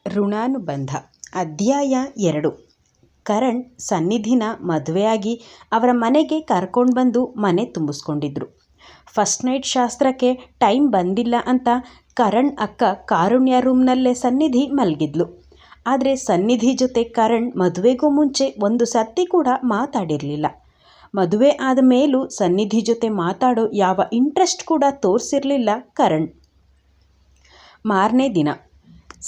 ಋಣಾನುಬಂಧ ಅಧ್ಯಾಯ 2. ಕರಣ್ ಸನ್ನಿಧಿನ ಮದುವೆಯಾಗಿ ಅವರ ಮನೆಗೆ ಕರ್ಕೊಂಡು ಬಂದು ಮನೆ ತುಂಬಿಸ್ಕೊಂಡಿದ್ರು. ಫಸ್ಟ್ ನೈಟ್ ಶಾಸ್ತ್ರಕ್ಕೆ ಟೈಮ್ ಬಂದಿಲ್ಲ ಅಂತ ಕರಣ್ ಅಕ್ಕ ಕಾರುಣ್ಯ ರೂಮ್ನಲ್ಲೇ ಸನ್ನಿಧಿ ಮಲಗಿದ್ಲು. ಆದರೆ ಸನ್ನಿಧಿ ಜೊತೆ ಕರಣ್ ಮದುವೆಗೂ ಮುಂಚೆ ಒಂದು ಸರ್ತಿ ಕೂಡ ಮಾತಾಡಿರಲಿಲ್ಲ. ಮದುವೆ ಆದ ಮೇಲೂ ಸನ್ನಿಧಿ ಜೊತೆ ಮಾತಾಡೋ ಯಾವ ಇಂಟ್ರೆಸ್ಟ್ ಕೂಡ ತೋರಿಸಿರಲಿಲ್ಲ ಕರಣ್. ಮಾರನೇ ದಿನ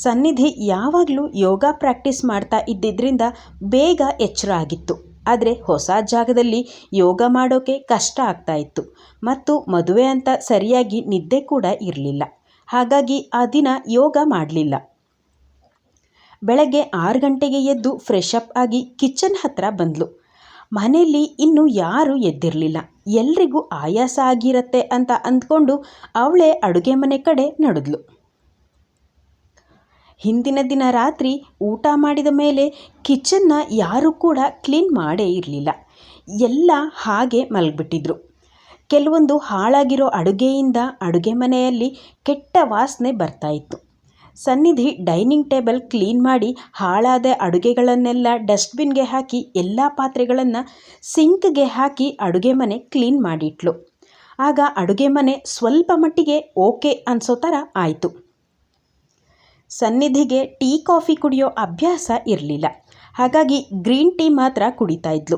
ಸನ್ನಿಧಿ ಯಾವಾಗಲೂ ಯೋಗ ಪ್ರಾಕ್ಟೀಸ್ ಮಾಡ್ತಾ ಇದ್ದಿದ್ದರಿಂದ ಬೇಗ ಎಚ್ಚರ ಆಗಿತ್ತು. ಆದರೆ ಹೊಸ ಜಾಗದಲ್ಲಿ ಯೋಗ ಮಾಡೋಕ್ಕೆ ಕಷ್ಟ ಆಗ್ತಾ ಇತ್ತು ಮತ್ತು ಮದುವೆ ಅಂತ ಸರಿಯಾಗಿ ನಿದ್ದೆ ಕೂಡ ಇರಲಿಲ್ಲ. ಹಾಗಾಗಿ ಆ ದಿನ ಯೋಗ ಮಾಡಲಿಲ್ಲ. ಬೆಳಗ್ಗೆ 6 ಗಂಟೆಗೆ ಎದ್ದು ಫ್ರೆಶ್ ಅಪ್ ಆಗಿ ಕಿಚನ್ ಹತ್ರ ಬಂದ್ಲು. ಮನೆಯಲ್ಲಿ ಇನ್ನೂ ಯಾರೂ ಎದ್ದಿರಲಿಲ್ಲ. ಎಲ್ರಿಗೂ ಆಯಾಸ ಆಗಿರತ್ತೆ ಅಂತ ಅಂದ್ಕೊಂಡು ಅವಳೇ ಅಡುಗೆ ಮನೆ ಕಡೆ ನಡೆದ್ಲು. ಹಿಂದಿನ ದಿನ ರಾತ್ರಿ ಊಟ ಮಾಡಿದ ಮೇಲೆ ಕಿಚನ್ನ ಯಾರೂ ಕೂಡ ಕ್ಲೀನ್ ಮಾಡೇ ಇರಲಿಲ್ಲ. ಎಲ್ಲ ಹಾಗೆ ಮಲಗಿಬಿಟ್ಟಿದ್ರು. ಕೆಲವೊಂದು ಹಾಳಾಗಿರೋ ಅಡುಗೆಯಿಂದ ಅಡುಗೆ ಮನೆಯಲ್ಲಿ ಕೆಟ್ಟ ವಾಸನೆ ಬರ್ತಾ ಇತ್ತು. ಸನ್ನಿಧಿ ಡೈನಿಂಗ್ ಟೇಬಲ್ ಕ್ಲೀನ್ ಮಾಡಿ ಹಾಳಾದ ಅಡುಗೆಗಳನ್ನೆಲ್ಲ ಡಸ್ಟ್ಬಿನ್ಗೆ ಹಾಕಿ ಎಲ್ಲ ಪಾತ್ರೆಗಳನ್ನು ಸಿಂಕ್ಗೆ ಹಾಕಿ ಅಡುಗೆ ಮನೆ ಕ್ಲೀನ್ ಮಾಡಿಟ್ಲು. ಆಗ ಅಡುಗೆ ಮನೆ ಸ್ವಲ್ಪ ಮಟ್ಟಿಗೆ ಓಕೆ ಅನಿಸೋ ಥರ ಆಯಿತು. ಸನ್ನಿಧಿಗೆ ಟೀ ಕಾಫಿ ಕುಡಿಯೋ ಅಭ್ಯಾಸ ಇರಲಿಲ್ಲ. ಹಾಗಾಗಿ ಗ್ರೀನ್ ಟೀ ಮಾತ್ರ ಕುಡಿತಾ ಇದ್ಲು.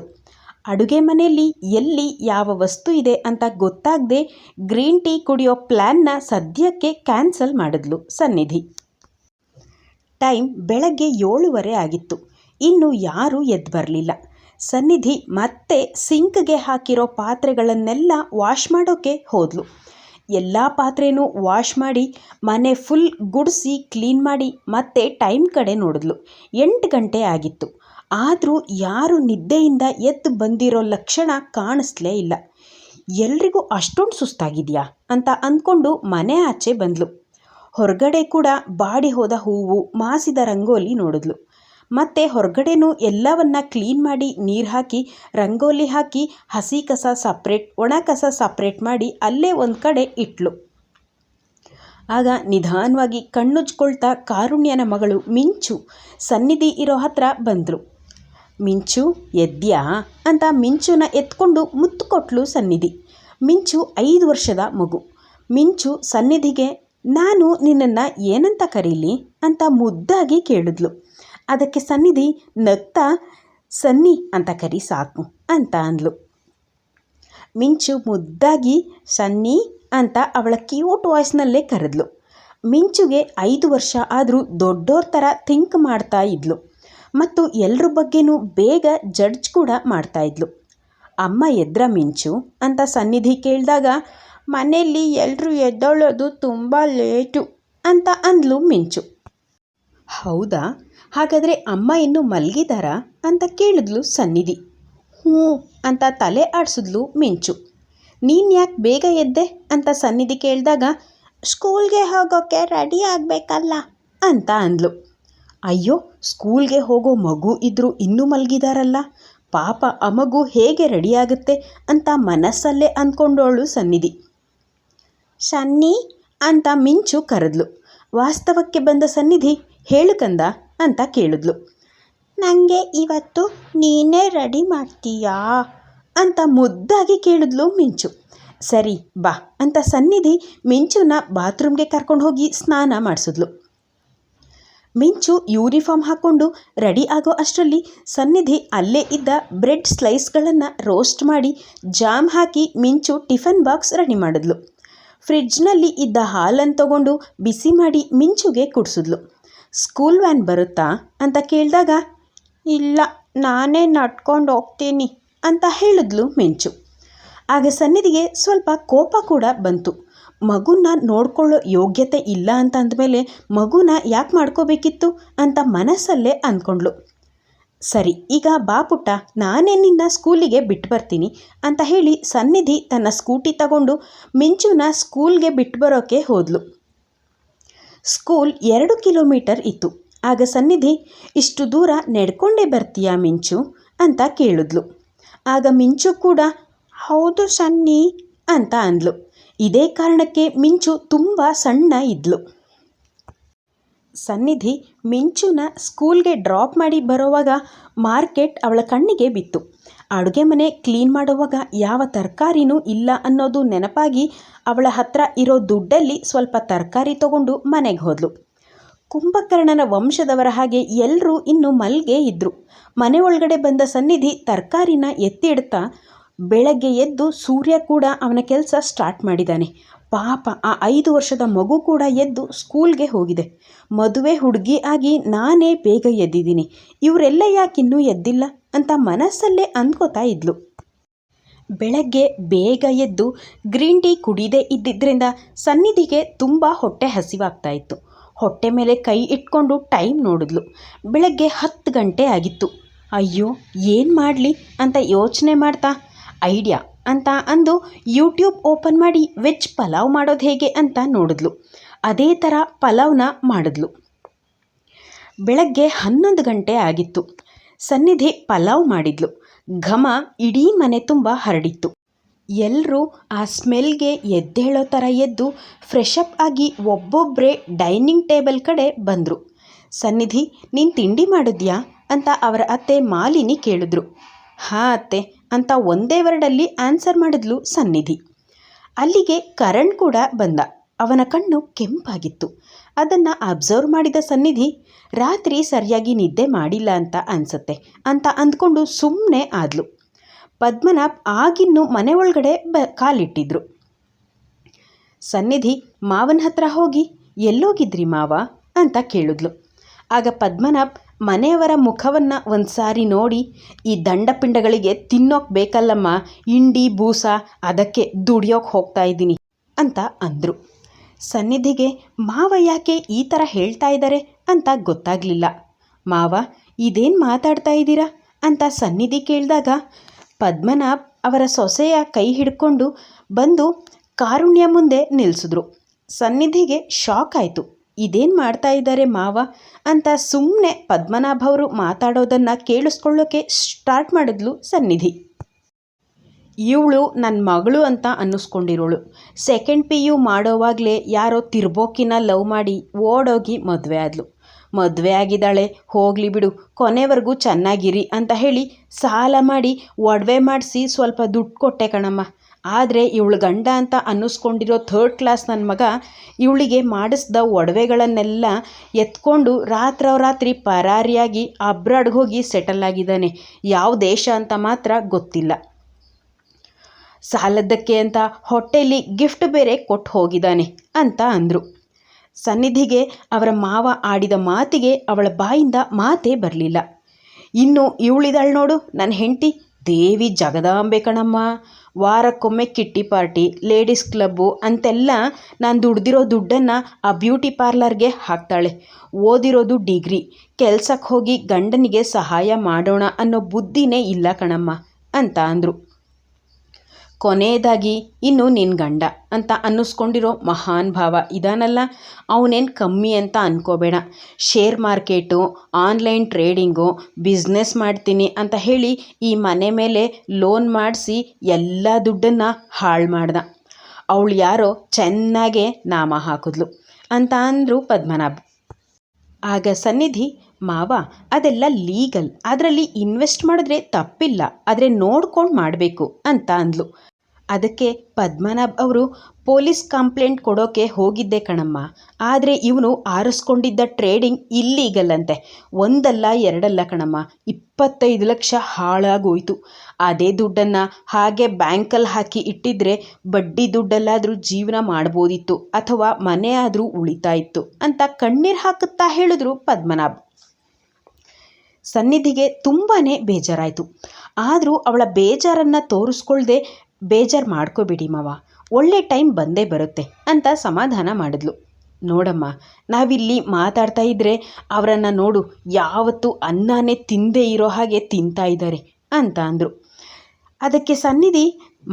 ಅಡುಗೆ ಮನೆಯಲ್ಲಿ ಎಲ್ಲಿ ಯಾವ ವಸ್ತು ಇದೆ ಅಂತ ಗೊತ್ತಾಗದೆ ಗ್ರೀನ್ ಟೀ ಕುಡಿಯೋ ಪ್ಲ್ಯಾನ್ನ ಸದ್ಯಕ್ಕೆ ಕ್ಯಾನ್ಸಲ್ ಮಾಡಿದ್ಲು ಸನ್ನಿಧಿ. ಟೈಮ್ ಬೆಳಗ್ಗೆ 7:15 ಆಗಿತ್ತು. ಇನ್ನೂ ಯಾರೂ ಎದ್ದು ಬರಲಿಲ್ಲ. ಸನ್ನಿಧಿ ಮತ್ತೆ ಸಿಂಕ್ಗೆ ಹಾಕಿರೋ ಪಾತ್ರೆಗಳನ್ನೆಲ್ಲ ವಾಶ್ ಮಾಡೋಕ್ಕೆ ಹೋದ್ಲು. ಎಲ್ಲ ಪಾತ್ರೆನೂ ವಾಶ್ ಮಾಡಿ ಮನೆ ಫುಲ್ ಗುಡಿಸಿ ಕ್ಲೀನ್ ಮಾಡಿ ಮತ್ತೆ ಟೈಮ್ ಕಡೆ ನೋಡಿದ್ಲು. 8 ಗಂಟೆ ಆಗಿತ್ತು. ಆದರೂ ಯಾರೂ ನಿದ್ದೆಯಿಂದ ಎದ್ದು ಬಂದಿರೋ ಲಕ್ಷಣ ಕಾಣಿಸ್ಲೇ ಇಲ್ಲ. ಎಲ್ರಿಗೂ ಅಷ್ಟೊಂದು ಸುಸ್ತಾಗಿದೆಯಾ ಅಂತ ಅಂದ್ಕೊಂಡು ಮನೆ ಆಚೆ ಬಂದ್ಲು. ಹೊರಗಡೆ ಕೂಡ ಬಾಡಿ ಹೋದ ಹೂವು, ಮಾಸಿದ ರಂಗೋಲಿ ನೋಡಿದ್ಲು. ಮತ್ತು ಹೊರಗಡೆನೂ ಎಲ್ಲವನ್ನ ಕ್ಲೀನ್ ಮಾಡಿ ನೀರು ಹಾಕಿ ರಂಗೋಲಿ ಹಾಕಿ ಹಸಿ ಕಸ ಸಪ್ರೇಟ್, ಒಣ ಕಸ ಸಪ್ರೇಟ್ ಮಾಡಿ ಅಲ್ಲೇ ಒಂದು ಕಡೆ ಇಟ್ಲು. ಆಗ ನಿಧಾನವಾಗಿ ಕಣ್ಣುಜ್ಕೊಳ್ತಾ ಕಾರುಣ್ಯನ ಮಗಳು ಮಿಂಚು ಸನ್ನಿಧಿ ಇರೋ ಹತ್ರ ಬಂದರು. ಮಿಂಚು ಎದ್ಯಾ ಅಂತ ಮಿಂಚುನ ಎತ್ಕೊಂಡು ಮುತ್ತು ಕೊಟ್ಲು ಸನ್ನಿಧಿ. ಮಿಂಚು 5 ವರ್ಷದ ಮಗು. ಮಿಂಚು ಸನ್ನಿಧಿಗೆ ನಾನು ನಿನ್ನನ್ನು ಏನಂತ ಕರೀಲಿ ಅಂತ ಮುದ್ದಾಗಿ ಕೇಳಿದ್ಲು. ಅದಕ್ಕೆ ಸನ್ನಿಧಿ ನಗ್ತಾ ಸನ್ನಿ ಅಂತ ಕರಿ ಸಾಕು ಅಂತ ಅಂದ್ಲು. ಮಿಂಚು ಮುದ್ದಾಗಿ ಸನ್ನಿ ಅಂತ ಅವಳ ಕ್ಯೂಟ್ ವಾಯ್ಸ್ನಲ್ಲೇ ಕರೆದ್ಲು. ಮಿಂಚುಗೆ 5 ವರ್ಷ ಆದರೂ ದೊಡ್ಡೋರ ಥರ ಥಿಂಕ್ ಮಾಡ್ತಾ ಇದ್ಲು ಮತ್ತು ಎಲ್ಲರ ಬಗ್ಗೆನೂ ಬೇಗ ಜಡ್ಜ್ ಕೂಡ ಮಾಡ್ತಾ ಇದ್ಲು. ಅಮ್ಮ ಎದ್ರ ಮಿಂಚು ಅಂತ ಸನ್ನಿಧಿ ಕೇಳಿದಾಗ ಮನೆಯಲ್ಲಿ ಎಲ್ಲರೂ ಎದ್ದೊಳೋದು ತುಂಬ ಲೇಟು ಅಂತ ಅಂದ್ಲು ಮಿಂಚು. ಹೌದಾ, ಹಾಗಾದರೆ ಅಮ್ಮ ಇನ್ನೂ ಮಲಗಿದಾರಾ ಅಂತ ಕೇಳಿದ್ಲು ಸನ್ನಿಧಿ. ಹ್ಞೂ ಅಂತ ತಲೆ ಆಡಿಸಿದ್ಲು ಮಿಂಚು. ನೀನು ಯಾಕೆ ಬೇಗ ಎದ್ದೆ ಅಂತ ಸನ್ನಿಧಿ ಕೇಳಿದಾಗ ಸ್ಕೂಲ್ಗೆ ಹೋಗೋಕ್ಕೆ ರೆಡಿ ಆಗಬೇಕಲ್ಲ ಅಂತ ಅಂದ್ಲು. ಅಯ್ಯೋ, ಸ್ಕೂಲ್ಗೆ ಹೋಗೋ ಮಗು ಇದ್ದರೂ ಇನ್ನೂ ಮಲಗಿದಾರಲ್ಲ, ಪಾಪ ಆ ಮಗು ಹೇಗೆ ರೆಡಿ ಆಗುತ್ತೆ ಅಂತ ಮನಸ್ಸಲ್ಲೇ ಅಂದ್ಕೊಂಡೋಳು ಸನ್ನಿಧಿ. ಸನ್ನಿ ಅಂತ ಮಿಂಚು ಕರೆದ್ಲು. ವಾಸ್ತವಕ್ಕೆ ಬಂದ ಸನ್ನಿಧಿ ಹೇಳು ಕಂದ ಅಂತ ಕೇಳಿದ್ಲು. ನನಗೆ ಇವತ್ತು ನೀನೇ ರೆಡಿ ಮಾಡ್ತೀಯಾ ಅಂತ ಮುದ್ದಾಗಿ ಕೇಳಿದ್ಲು ಮಿಂಚು. ಸರಿ ಬಾ ಅಂತ ಸನ್ನಿಧಿ ಮಿಂಚುನ ಬಾತ್ರೂಮ್ಗೆ ಕರ್ಕೊಂಡು ಹೋಗಿ ಸ್ನಾನ ಮಾಡಿಸಿದ್ಲು. ಮಿಂಚು ಯೂನಿಫಾರ್ಮ್ ಹಾಕ್ಕೊಂಡು ರೆಡಿ ಆಗೋ ಅಷ್ಟರಲ್ಲಿ ಸನ್ನಿಧಿ ಅಲ್ಲೇ ಇದ್ದ ಬ್ರೆಡ್ ಸ್ಲೈಸ್ಗಳನ್ನು ರೋಸ್ಟ್ ಮಾಡಿ ಜಾಮ್ ಹಾಕಿ ಮಿಂಚು ಟಿಫನ್ ಬಾಕ್ಸ್ ರೆಡಿ ಮಾಡಿದ್ಲು. ಫ್ರಿಡ್ಜ್ನಲ್ಲಿ ಇದ್ದ ಹಾಲನ್ನು ತಗೊಂಡು ಬಿಸಿ ಮಾಡಿ ಮಿಂಚುಗೆ ಕುಡಿಸಿದ್ಲು. ಸ್ಕೂಲ್ ವ್ಯಾನ್ ಬರುತ್ತಾ ಅಂತ ಕೇಳಿದಾಗ ಇಲ್ಲ, ನಾನೇ ನಡ್ಕೊಂಡು ಹೋಗ್ತೀನಿ ಅಂತ ಹೇಳಿದ್ಲು ಮಿಂಚು. ಆಗ ಸನ್ನಿಧಿಗೆ ಸ್ವಲ್ಪ ಕೋಪ ಕೂಡ ಬಂತು. ಮಗುನ ನೋಡ್ಕೊಳ್ಳೋ ಯೋಗ್ಯತೆ ಇಲ್ಲ ಅಂತ ಅಂದಮೇಲೆ ಮಗುನ ಯಾಕೆ ಮಾಡ್ಕೋಬೇಕಿತ್ತು ಅಂತ ಮನಸ್ಸಲ್ಲೇ ಅಂದ್ಕೊಂಡ್ಳು. ಸರಿ, ಈಗ ಬಾ ಪುಟ್ಟ, ನಾನೇ ನಿನ್ನ ಸ್ಕೂಲಿಗೆ ಬಿಟ್ಟು ಬರ್ತೀನಿ ಅಂತ ಹೇಳಿ ಸನ್ನಿಧಿ ತನ್ನ ಸ್ಕೂಟಿ ತಗೊಂಡು ಮಿಂಚುನ ಸ್ಕೂಲ್ಗೆ ಬಿಟ್ಟು ಬರೋಕ್ಕೆ ಹೋದ್ಲು. ಸ್ಕೂಲ್ 2 ಕಿಲೋಮೀಟರ್ ಇತ್ತು. ಆಗ ಸನ್ನಿಧಿ ಇಷ್ಟು ದೂರ ನಡ್ಕೊಂಡೇ ಬರ್ತೀಯಾ ಮಿಂಚು ಅಂತ ಕೇಳಿದ್ಲು. ಆಗ ಮಿಂಚು ಕೂಡ ಹೌದು ಸನ್ನಿ ಅಂತ ಅಂದ್ಲು. ಇದೇ ಕಾರಣಕ್ಕೆ ಮಿಂಚು ತುಂಬ ಸಣ್ಣ ಇದ್ಲು. ಸನ್ನಿಧಿ ಮಿಂಚುನ ಸ್ಕೂಲ್ಗೆ ಡ್ರಾಪ್ ಮಾಡಿ ಬರೋವಾಗ ಮಾರ್ಕೆಟ್ ಅವಳ ಕಣ್ಣಿಗೆ ಬಿತ್ತು. ಅಡುಗೆ ಮನೆ ಕ್ಲೀನ್ ಮಾಡುವಾಗ ಯಾವ ತರಕಾರಿನೂ ಇಲ್ಲ ಅನ್ನೋದು ನೆನಪಾಗಿ ಅವಳ ಹತ್ರ ಇರೋ ದುಡ್ಡಲ್ಲಿ ಸ್ವಲ್ಪ ತರಕಾರಿ ತಗೊಂಡು ಮನೆಗೆ ಹೋದ್ಲು. ಕುಂಭಕರ್ಣನ ವಂಶದವರ ಹಾಗೆ ಎಲ್ಲರೂ ಇನ್ನು ಮಲ್ಗೆ ಇದ್ದರು. ಮನೆ ಒಳಗಡೆ ಬಂದ ಸನ್ನಿಧಿ ತರಕಾರಿನ ಎತ್ತಿ ಇಡ್ತಾ ಬೆಳಗ್ಗೆ ಎದ್ದು ಸೂರ್ಯ ಕೂಡ ಅವನ ಕೆಲಸ ಸ್ಟಾರ್ಟ್ ಮಾಡಿದ್ದಾನೆ. ಪಾಪ ಆ 5 ವರ್ಷದ ಮಗು ಕೂಡ ಎದ್ದು ಸ್ಕೂಲ್ಗೆ ಹೋಗಿದೆ. ಮದುವೆ ಹುಡುಗಿ ಆಗಿ ನಾನೇ ಬೇಗ ಎದ್ದಿದ್ದೀನಿ, ಇವರೆಲ್ಲ ಯಾಕಿನ್ನೂ ಎದ್ದಿಲ್ಲ ಅಂತ ಮನಸ್ಸಲ್ಲೇ ಅಂದ್ಕೋತಾ ಇದ್ಲು. ಬೆಳಗ್ಗೆ ಬೇಗ ಎದ್ದು ಗ್ರೀನ್ ಟೀ ಕುಡಿದೇ ಇದ್ದಿದ್ದರಿಂದ ಸನ್ನಿಧಿಗೆ ತುಂಬ ಹೊಟ್ಟೆ ಹಸಿವಾಗ್ತಾ ಇತ್ತು. ಹೊಟ್ಟೆ ಮೇಲೆ ಕೈ ಇಟ್ಕೊಂಡು ಟೈಮ್ ನೋಡಿದ್ಲು. ಬೆಳಗ್ಗೆ 10 ಗಂಟೆ ಆಗಿತ್ತು. ಅಯ್ಯೋ ಏನು ಮಾಡಲಿ ಅಂತ ಯೋಚನೆ ಮಾಡ್ತಾ ಐಡಿಯಾ ಅಂತ ಅಂದು ಯೂಟ್ಯೂಬ್ ಓಪನ್ ಮಾಡಿ ವೆಜ್ ಪಲಾವ್ ಮಾಡೋದು ಹೇಗೆ ಅಂತ ನೋಡಿದ್ಲು. ಅದೇ ಥರ ಪಲಾವ್ನ ಮಾಡಿದ್ಲು. ಬೆಳಗ್ಗೆ 11 ಗಂಟೆ ಆಗಿತ್ತು. ಸನ್ನಿಧಿ ಪಲಾವ್ ಮಾಡಿದ್ಲು. ಘಮ ಇಡೀ ಮನೆ ತುಂಬ ಹರಡಿತ್ತು. ಎಲ್ಲರೂ ಆ ಸ್ಮೆಲ್ಗೆ ಎದ್ದೇಳೋ ಥರ ಎದ್ದು ಫ್ರೆಶ್ ಅಪ್ ಆಗಿ ಒಬ್ಬೊಬ್ಬರೇ ಡೈನಿಂಗ್ ಟೇಬಲ್ ಕಡೆ ಬಂದರು. ಸನ್ನಿಧಿ, ನೀನು ತಿಂಡಿ ಮಾಡಿದ್ಯಾ ಅಂತ ಅವರ ಅತ್ತೆ ಮಾಲಿನಿ ಕೇಳಿದ್ರು. ಹಾಂ ಅತ್ತೆ ಅಂತ ಒಂದೇ ವರ್ಡಲ್ಲಿ ಆನ್ಸರ್ ಮಾಡಿದ್ಲು ಸನ್ನಿಧಿ. ಅಲ್ಲಿಗೆ ಕರಣ್ ಕೂಡ ಬಂದ. ಅವನ ಕಣ್ಣು ಕೆಂಪಾಗಿತ್ತು. ಅದನ್ನು ಅಬ್ಸರ್ವ್ ಮಾಡಿದ ಸನ್ನಿಧಿ, ರಾತ್ರಿ ಸರಿಯಾಗಿ ನಿದ್ದೆ ಮಾಡಿಲ್ಲ ಅಂತ ಅನಿಸುತ್ತೆ ಅಂತ ಅಂದ್ಕೊಂಡು ಸುಮ್ಮನೆ ಆದ್ಲು. ಪದ್ಮನಾಭ್ ಆಗಿನ್ನೂ ಮನೆ ಒಳಗಡೆ ಕಾಲಿಟ್ಟಿದ್ರು. ಸನ್ನಿಧಿ ಮಾವನ ಹತ್ರ ಹೋಗಿ ಎಲ್ಲೋಗಿದ್ರಿ ಮಾವ ಅಂತ ಕೇಳಿದ್ಲು. ಆಗ ಪದ್ಮನಾಭ್ ಮನೆಯವರ ಮುಖವನ್ನು ಒಂದು ಸಾರಿ ನೋಡಿ, ಈ ದಂಡಪಿಂಡಗಳಿಗೆ ತಿನ್ನೋಕೆ ಬೇಕಲ್ಲಮ್ಮ ಇಂಡಿ ಬೂಸ, ಅದಕ್ಕೆ ದುಡಿಯೋಕೆ ಹೋಗ್ತಾ ಇದ್ದೀನಿ ಅಂತ ಅಂದರು. ಸನ್ನಿಧಿಗೆ ಮಾವ ಯಾಕೆ ಈ ಥರ ಹೇಳ್ತಾ ಇದ್ದಾರೆ ಅಂತ ಗೊತ್ತಾಗಲಿಲ್ಲ. ಮಾವ ಇದೇನು ಮಾತಾಡ್ತಾ ಇದ್ದೀರಾ ಅಂತ ಸನ್ನಿಧಿ ಕೇಳಿದಾಗ ಪದ್ಮನಾಭ್ ಅವರ ಸೊಸೆಯ ಕೈ ಹಿಡ್ಕೊಂಡು ಬಂದು ಕಾರುಣ್ಯ ಮುಂದೆ ನಿಲ್ಲಿಸಿದ್ರು. ಸನ್ನಿಧಿಗೆ ಶಾಕ್ ಆಯಿತು. ಇದೇನು ಮಾಡ್ತಾ ಇದ್ದಾರೆ ಮಾವ ಅಂತ ಸುಮ್ಮನೆ ಪದ್ಮನಾಭ್ ಅವರು ಮಾತಾಡೋದನ್ನು ಕೇಳಿಸ್ಕೊಳ್ಳೋಕೆ ಸ್ಟಾರ್ಟ್ ಮಾಡಿದ್ಲು ಸನ್ನಿಧಿ. ಇವಳು ನನ್ನ ಮಗಳು ಅಂತ ಅನ್ನಿಸ್ಕೊಂಡಿರೋಳು. ಸೆಕೆಂಡ್ PU ಮಾಡೋವಾಗಲೇ ಯಾರೋ ತಿರ್ಬೋಕಿನ ಲವ್ ಮಾಡಿ ಓಡೋಗಿ ಮದುವೆ ಆದಳು. ಮದುವೆ ಆಗಿದ್ದಾಳೆ, ಹೋಗಲಿ ಬಿಡು, ಕೊನೆವರೆಗೂ ಚೆನ್ನಾಗಿರಿ ಅಂತ ಹೇಳಿ ಸಾಲ ಮಾಡಿ ಒಡವೆ ಮಾಡಿಸಿ ಸ್ವಲ್ಪ ದುಡ್ಡು ಕೊಟ್ಟೆ ಕಣಮ್ಮ. ಆದರೆ ಇವಳು ಗಂಡ ಅಂತ ಅನ್ನಿಸ್ಕೊಂಡಿರೋ 3rd ಕ್ಲಾಸ್ ನನ್ನ ಮಗ ಇವಳಿಗೆ ಮಾಡಿಸ್ದ ಒಡವೆಗಳನ್ನೆಲ್ಲ ಎತ್ಕೊಂಡು ರಾತ್ರಿ ಪರಾರಿಯಾಗಿ ಅಬ್ರಾಡ್ಗೆ ಹೋಗಿ ಸೆಟಲ್ ಆಗಿದ್ದಾನೆ. ಯಾವ ದೇಶ ಅಂತ ಮಾತ್ರ ಗೊತ್ತಿಲ್ಲ. ಸಾಲದ್ದಕ್ಕೆ ಅಂತ ಹೊಟ್ಟೆಲಿ ಗಿಫ್ಟ್ ಬೇರೆ ಕೊಟ್ಟು ಹೋಗಿದ್ದಾನೆ ಅಂತ ಅಂದರು. ಸನ್ನಿಧಿಗೆ ಅವರ ಮಾವ ಆಡಿದ ಮಾತಿಗೆ ಅವಳ ಬಾಯಿಂದ ಮಾತೇ ಬರಲಿಲ್ಲ. ಇನ್ನು ಇವಳಿದಾಳು ನೋಡು ನನ್ನ ಹೆಂಡತಿ, ದೇವಿ ಜಗದಾಂಬೆ ಕಣಮ್ಮ. ವಾರಕ್ಕೊಮ್ಮೆ ಕಿಟ್ಟಿ ಪಾರ್ಟಿ, ಲೇಡೀಸ್ ಕ್ಲಬ್ಬು ಅಂತೆಲ್ಲ ನಾನು ದುಡ್ದಿರೋ ದುಡ್ಡನ್ನು ಆ ಬ್ಯೂಟಿ ಪಾರ್ಲರ್ಗೆ ಹಾಕ್ತಾಳೆ. ಓದಿರೋದು ಡಿಗ್ರಿ, ಕೆಲ್ಸಕ್ಕೆ ಹೋಗಿ ಗಂಡನಿಗೆ ಸಹಾಯ ಮಾಡೋಣ ಅನ್ನೋ ಬುದ್ಧಿನೇ ಇಲ್ಲ ಕಣಮ್ಮ ಅಂತ ಅಂದರು. ಕೊನೆಯದಾಗಿ ಇನ್ನು ನಿನ್ನ ಗಂಡ ಅಂತ ಅನ್ನಿಸ್ಕೊಂಡಿರೋ ಮಹಾನ್ ಭಾವ ಇದಾನಲ್ಲ, ಅವನೇನು ಕಮ್ಮಿ ಅಂತ ಅಂದ್ಕೋಬೇಡ. Share market, online trading, business ಮಾಡ್ತೀನಿ ಅಂತ ಹೇಳಿ ಈ ಮನೆ ಮೇಲೆ ಲೋನ್ ಮಾಡಿಸಿ ಎಲ್ಲ ದುಡ್ಡನ್ನು ಹಾಳು ಮಾಡ್ದ. ಅವಳು ಯಾರೋ ಚೆನ್ನಾಗೇ ನಾಮ ಹಾಕಿದ್ಲು ಅಂತ ಅಂದರು ಪದ್ಮನಾಭ್. ಆಗ ಸನ್ನಿಧಿ, ಮಾವ ಅದೆಲ್ಲ ಲೀಗಲ್, ಅದರಲ್ಲಿ ಇನ್ವೆಸ್ಟ್ ಮಾಡಿದ್ರೆ ತಪ್ಪಿಲ್ಲ, ಆದರೆ ನೋಡ್ಕೊಂಡು ಮಾಡಬೇಕು ಅಂತ ಅಂದ್ಲು. ಅದಕ್ಕೆ ಪದ್ಮನಾಭ್ ಅವರು, ಪೊಲೀಸ್ ಕಂಪ್ಲೇಂಟ್ ಕೊಡೋಕೆ ಹೋಗಿದ್ದೆ ಕಣಮ್ಮ, ಆದರೆ ಇವನು ಆರಿಸ್ಕೊಂಡಿದ್ದ ಟ್ರೇಡಿಂಗ್ ಇಲ್ಲೀಗಲ್ ಅಂತೆ. ಒಂದಲ್ಲ ಎರಡಲ್ಲ ಕಣಮ್ಮ, 25 ಲಕ್ಷ ಹಾಳಾಗೋಯ್ತು. ಅದೇ ದುಡ್ಡನ್ನು ಹಾಗೆ ಬ್ಯಾಂಕಲ್ಲಿ ಹಾಕಿ ಇಟ್ಟಿದ್ರೆ ಬಡ್ಡಿ ದುಡ್ಡಲ್ಲಾದರೂ ಜೀವನ ಮಾಡ್ಬೋದಿತ್ತು, ಅಥವಾ ಮನೆ ಆದರೂ ಉಳಿತಾ ಇತ್ತು ಅಂತ ಕಣ್ಣೀರು ಹಾಕುತ್ತಾ ಹೇಳಿದ್ರು ಪದ್ಮನಾಭ್. ಸನ್ನಿಧಿಗೆ ತುಂಬಾ ಬೇಜಾರಾಯಿತು. ಆದರೂ ಅವಳ ಬೇಜಾರನ್ನು ತೋರಿಸ್ಕೊಳ್ದೆ, ಬೇಜಾರು ಮಾಡ್ಕೋಬೇಡಿ ಮಾವ, ಒಳ್ಳೆ ಟೈಮ್ ಬಂದೇ ಬರುತ್ತೆ ಅಂತ ಸಮಾಧಾನ ಮಾಡಿದ್ಲು. ನೋಡಮ್ಮ, ನಾವಿಲ್ಲಿ ಮಾತಾಡ್ತಾ ಇದ್ದರೆ ಅವರನ್ನು ನೋಡು, ಯಾವತ್ತೂ ಅನ್ನನೇ ತಿಂದೇ ಇರೋ ಹಾಗೆ ತಿಂತಾ ಇದ್ದಾರೆ ಅಂತ ಅಂದರು. ಅದಕ್ಕೆ ಸನ್ನಿಧಿ,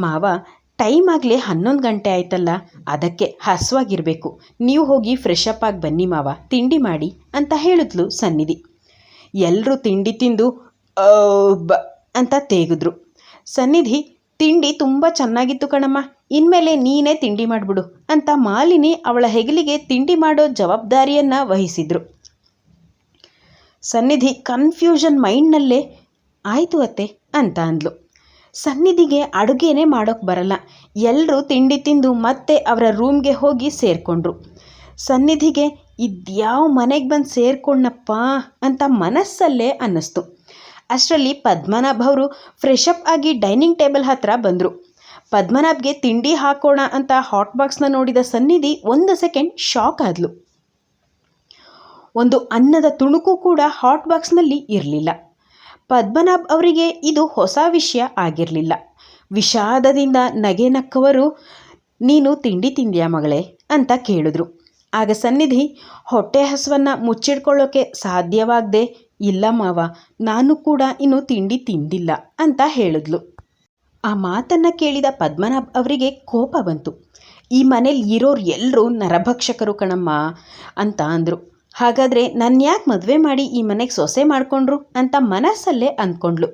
ಮಾವ ಟೈಮ್ ಆಗಲೇ 11 ಗಂಟೆ ಆಯ್ತಲ್ಲ, ಅದಕ್ಕೆ ಹಸುವಾಗಿರಬೇಕು, ನೀವು ಹೋಗಿ ಫ್ರೆಶ್ ಅಪ್ ಆಗಿ ಬನ್ನಿ ಮಾವ, ತಿಂಡಿ ಮಾಡಿ ಅಂತ ಹೇಳಿದ್ಲು ಸನ್ನಿಧಿ. ಎಲ್ಲರೂ ತಿಂಡಿ ತಿಂದು ಅಂತ ತೇಗಿದ್ರು. ಸನ್ನಿಧಿ, ತಿಂಡಿ ತುಂಬ ಚೆನ್ನಾಗಿತ್ತು ಕಣಮ್ಮ, ಇನ್ಮೇಲೆ ನೀನೇ ತಿಂಡಿ ಮಾಡಿಬಿಡು ಅಂತ ಮಾಲಿನಿ ಅವಳ ಹೆಗಲಿಗೆ ತಿಂಡಿ ಮಾಡೋ ಜವಾಬ್ದಾರಿಯನ್ನು ವಹಿಸಿದ್ರು. ಸನ್ನಿಧಿ ಕನ್ಫ್ಯೂಷನ್ ಮೈಂಡ್ನಲ್ಲೇ ಆಯಿತು ಅತ್ತೆ ಅಂತ ಅಂದ್ಲು. ಸನ್ನಿಧಿಗೆ ಅಡುಗೆನೇ ಮಾಡೋಕ್ಕೆ ಬರಲ್ಲ. ಎಲ್ಲರೂ ತಿಂಡಿ ತಿಂದು ಮತ್ತೆ ಅವರ ರೂಮ್ಗೆ ಹೋಗಿ ಸೇರಿಕೊಂಡ್ರು. ಸನ್ನಿಧಿಗೆ ಇದ್ಯಾವ ಮನೆಗೆ ಬಂದು ಸೇರ್ಕೊಂಡಪ್ಪ ಅಂತ ಮನಸ್ಸಲ್ಲೇ ಅನ್ನಿಸ್ತು. ಅಷ್ಟರಲ್ಲಿ ಪದ್ಮನಾಭ್ ಅವರು ಫ್ರೆಶಪ್ ಆಗಿ ಡೈನಿಂಗ್ ಟೇಬಲ್ ಹತ್ರ ಬಂದರು. ಪದ್ಮನಾಭ್ಗೆ ತಿಂಡಿ ಹಾಕೋಣ ಅಂತ ಹಾಟ್ ಬಾಕ್ಸ್ನ ನೋಡಿದ ಸನ್ನಿಧಿ 1 ಸೆಕೆಂಡ್ ಶಾಕ್ ಆದಳು. ಒಂದು ಅನ್ನದ ತುಣುಕು ಕೂಡ ಹಾಟ್ ಬಾಕ್ಸ್ನಲ್ಲಿ ಇರಲಿಲ್ಲ. ಪದ್ಮನಾಭ್ ಅವರಿಗೆ ಇದು ಹೊಸ ವಿಷಯ ಆಗಿರಲಿಲ್ಲ. ವಿಷಾದದಿಂದ ನಗೆ ನಕ್ಕವರು, ನೀನು ತಿಂಡಿ ತಿಂದ್ಯಾ ಮಗಳೇ ಅಂತ ಕೇಳಿದ್ರು. ಆಗ ಸನ್ನಿಧಿ ಹೊಟ್ಟೆ ಹಸುವನ್ನು ಮುಚ್ಚಿಡ್ಕೊಳ್ಳೋಕ್ಕೆ ಸಾಧ್ಯವಾಗದೆ, ಇಲ್ಲ ಮಾವ, ನಾನು ಕೂಡ ಇನ್ನೂ ತಿಂಡಿ ತಿಂದಿಲ್ಲ ಅಂತ ಹೇಳಿದ್ಲು. ಆ ಮಾತನ್ನು ಕೇಳಿದ ಪದ್ಮನಾಭ್ ಅವರಿಗೆ ಕೋಪ ಬಂತು. ಈ ಮನೇಲಿ ಇರೋರು ಎಲ್ಲರೂ ನರಭಕ್ಷಕರು ಕಣಮ್ಮ ಅಂತ ಅಂದರು. ಹಾಗಾದರೆ ನನ್ನ ಯಾಕೆ ಮದುವೆ ಮಾಡಿ ಈ ಮನೆಗೆ ಸೊಸೆ ಮಾಡಿಕೊಂಡ್ರು ಅಂತ ಮನಸ್ಸಲ್ಲೇ ಅಂದ್ಕೊಂಡ್ಳು.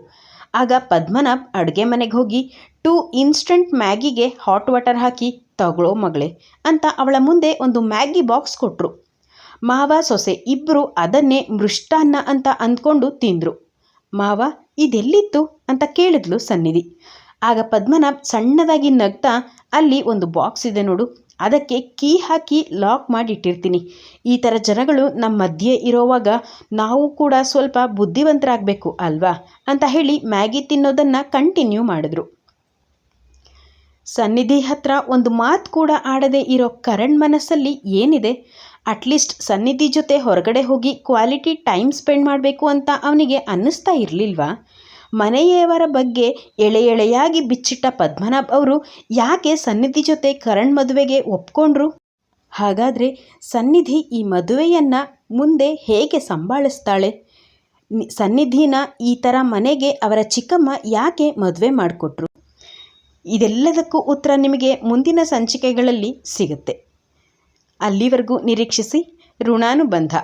ಆಗ ಪದ್ಮನಾಭ್ ಅಡುಗೆ ಮನೆಗೆ ಹೋಗಿ 2 ಇನ್ಸ್ಟಂಟ್ ಮ್ಯಾಗಿಗೆ ಹಾಟ್ ವಾಟರ್ ಹಾಕಿ, ತಗೊಳ್ಳೋ ಮಗಳೇ ಅಂತ ಅವಳ ಮುಂದೆ ಒಂದು ಮ್ಯಾಗಿ ಬಾಕ್ಸ್ ಕೊಟ್ಟರು. ಮಾವ ಸೊಸೆ ಇಬ್ಬರು ಅದನ್ನೇ ಮೃಷ್ಟಾನ್ನ ಅಂತ ಅಂದ್ಕೊಂಡು ತಿಂದರು. ಮಾವ, ಇದೆಲ್ಲಿತ್ತು ಅಂತ ಕೇಳಿದ್ಲು ಸನ್ನಿಧಿ. ಆಗ ಪದ್ಮನಾಭ್ ಸಣ್ಣದಾಗಿ ನಗ್ತಾ, ಅಲ್ಲಿ ಒಂದು ಬಾಕ್ಸ್ ಇದೆ ನೋಡು, ಅದಕ್ಕೆ ಕೀ ಹಾಕಿ ಲಾಕ್ ಮಾಡಿಟ್ಟಿರ್ತೀನಿ. ಈ ಥರ ಜನಗಳು ನಮ್ಮ ಮಧ್ಯೆ ಇರೋವಾಗ ನಾವು ಕೂಡ ಸ್ವಲ್ಪ ಬುದ್ಧಿವಂತರಾಗಬೇಕು ಅಲ್ವಾ ಅಂತ ಹೇಳಿ ಮ್ಯಾಗಿ ತಿನ್ನೋದನ್ನು ಕಂಟಿನ್ಯೂ ಮಾಡಿದ್ರು. ಸನ್ನಿಧಿ ಹತ್ರ ಒಂದು ಮಾತು ಕೂಡ ಆಡದೆ ಇರೋ ಕರಣ್ ಮನಸ್ಸಲ್ಲಿ ಏನಿದೆ? ಅಟ್ಲೀಸ್ಟ್ ಸನ್ನಿಧಿ ಜೊತೆ ಹೊರಗಡೆ ಹೋಗಿ ಕ್ವಾಲಿಟಿ ಟೈಮ್ ಸ್ಪೆಂಡ್ ಮಾಡಬೇಕು ಅಂತ ಅವನಿಗೆ ಅನ್ನಿಸ್ತಾ ಇರಲಿಲ್ವಾ? ಮನೆಯವರ ಬಗ್ಗೆ ಎಳೆಯಾಗಿ ಬಿಚ್ಚಿಟ್ಟ ಪದ್ಮನಾಭ್ ಅವರು ಯಾಕೆ ಸನ್ನಿಧಿ ಜೊತೆ ಕರಣ್ ಮದುವೆಗೆ ಒಪ್ಕೊಂಡ್ರು? ಹಾಗಾದರೆ ಸನ್ನಿಧಿ ಈ ಮದುವೆಯನ್ನು ಮುಂದೆ ಹೇಗೆ ಸಂಭಾಳಿಸ್ತಾಳೆ? ಸನ್ನಿಧಿನ ಈ ಥರ ಮನೆಗೆ ಅವರ ಚಿಕ್ಕಮ್ಮ ಯಾಕೆ ಮದುವೆ ಮಾಡಿಕೊಟ್ರು? ಇದೆಲ್ಲದಕ್ಕೂ ಉತ್ತರ ನಿಮಗೆ ಮುಂದಿನ ಸಂಚಿಕೆಗಳಲ್ಲಿ ಸಿಗುತ್ತೆ. ಅಲ್ಲಿವರೆಗೂ ನಿರೀಕ್ಷಿಸಿ. ಋಣಾನುಬಂಧ.